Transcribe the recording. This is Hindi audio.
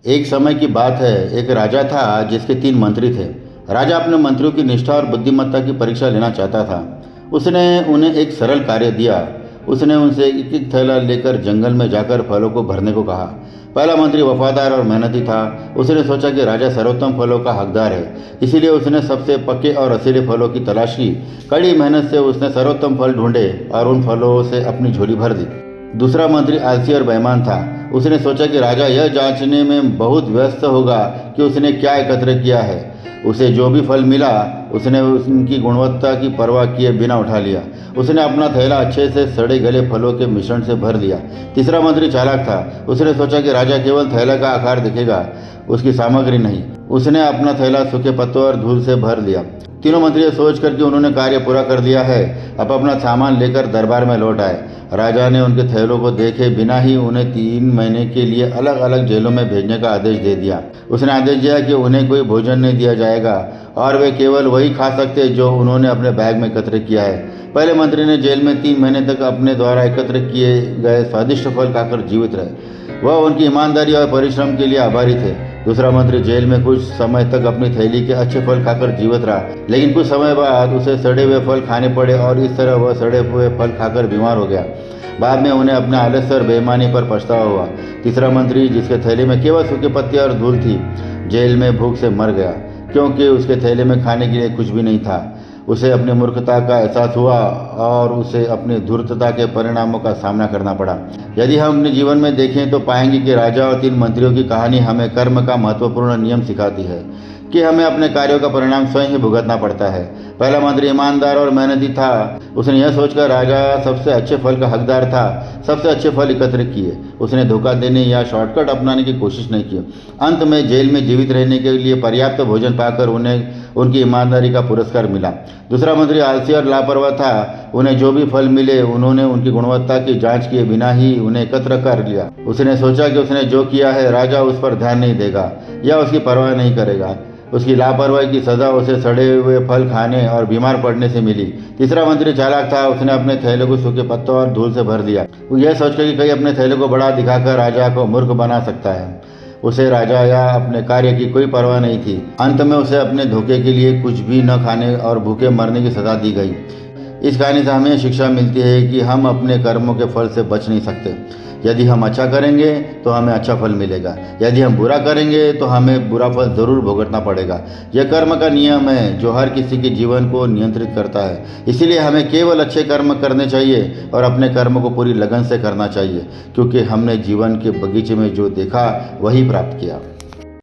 एक समय की बात है, एक राजा था जिसके 3 मंत्री थे। राजा अपने मंत्रियों की निष्ठा और बुद्धिमत्ता की परीक्षा लेना चाहता था। उसने उन्हें एक सरल कार्य दिया। उसने उनसे एक एक थैला लेकर जंगल में जाकर फलों को भरने को कहा। पहला मंत्री वफादार और मेहनती था। उसने सोचा कि राजा सर्वोत्तम फलों का हकदार है, इसीलिए उसने सबसे पक्के और रसीले फलों की तलाश की। कड़ी मेहनत से उसने सर्वोत्तम फल ढूंढे और उन फलों से अपनी झोली भर दी। दूसरा मंत्री आलसी और बेईमान था। उसने सोचा कि राजा यह जांचने में बहुत व्यस्त होगा कि उसने क्या एकत्र किया है। उसे जो भी फल मिला उसने उनकी गुणवत्ता की परवाह किए बिना उठा लिया। उसने अपना थैला अच्छे से सड़े गले फलों के मिश्रण से भर दिया। तीसरा मंत्री चालाक था। उसने सोचा कि राजा केवल थैला का आकार देखेगा, उसकी सामग्री नहीं। उसने अपना थैला सूखे पत्तों और धूल से भर दिया। तीनों मंत्री सोच कर कि उन्होंने कार्य पूरा कर दिया है, अब अपना सामान लेकर दरबार में लौट आए। राजा ने उनके थैलों को देखे बिना ही उन्हें 3 महीने के लिए अलग अलग जेलों में भेजने का आदेश दे दिया। उसने आदेश दिया कि उन्हें कोई भोजन नहीं दिया जाएगा और वे केवल वही खा सकते जो उन्होंने अपने बैग में एकत्र किया है। पहले मंत्री ने जेल में 3 महीने तक अपने द्वारा एकत्र किए गए स्वादिष्ट फल खाकर जीवित रहे। वह उनकी ईमानदारी और परिश्रम के लिए आभारी थे। दूसरा मंत्री जेल में कुछ समय तक अपनी थैली के अच्छे फल खाकर जीवित रहा, लेकिन कुछ समय बाद उसे सड़े हुए फल खाने पड़े और इस तरह वह सड़े हुए फल खाकर बीमार हो गया। बाद में उन्हें अपने आलस्य और बेईमानी पर पछतावा हुआ। तीसरा मंत्री, जिसके थैले में केवल सूखे पत्ते और धूल थी, जेल में भूख से मर गया, क्योंकि उसके थैले में खाने के लिए कुछ भी नहीं था। उसे अपनी मूर्खता का एहसास हुआ और उसे अपनी धूर्तता के परिणामों का सामना करना पड़ा। यदि हम अपने जीवन में देखें तो पाएंगे कि राजा और 3 मंत्रियों की कहानी हमें कर्म का महत्वपूर्ण नियम सिखाती है कि हमें अपने कार्यों का परिणाम स्वयं ही भुगतना पड़ता है। पहला मंत्री ईमानदार और मेहनती था। उसने यह सोचकर राजा सबसे अच्छे फल का हकदार था, सबसे अच्छे फल एकत्र किए। उसने धोखा देने या शॉर्टकट अपनाने की कोशिश नहीं की। अंत में जेल में जीवित रहने के लिए पर्याप्त भोजन पाकर उन्हें उनकी ईमानदारी का पुरस्कार मिला। दूसरा मंत्री आलसी और लापरवाह था। उन्हें जो भी फल मिले उन्होंने उनकी गुणवत्ता की जांच किए बिना ही उन्हें एकत्र कर लिया। उसने सोचा कि उसने जो किया है राजा उस पर ध्यान नहीं देगा या उसकी परवाह नहीं करेगा। उसकी लापरवाही की सजा उसे सड़े हुए फल खाने और बीमार पड़ने से मिली। तीसरा मंत्री चालाक था। उसने अपने थैले को सूखे पत्तों और धूल से भर दिया, यह सोचकर कि कहीं अपने थैले को बड़ा दिखाकर राजा को मूर्ख बना सकता है। उसे राजा या अपने कार्य की कोई परवाह नहीं थी। अंत में उसे अपने धोखे के लिए कुछ भी न खाने और भूखे मरने की सजा दी गई। इस कहानी से हमें शिक्षा मिलती है कि हम अपने कर्मों के फल से बच नहीं सकते। यदि हम अच्छा करेंगे तो हमें अच्छा फल मिलेगा, यदि हम बुरा करेंगे तो हमें बुरा फल जरूर भुगतना पड़ेगा। यह कर्म का नियम है जो हर किसी के जीवन को नियंत्रित करता है। इसीलिए हमें केवल अच्छे कर्म करने चाहिए और अपने कर्म को पूरी लगन से करना चाहिए, क्योंकि हमने जीवन के बगीचे में जो देखा वही प्राप्त किया।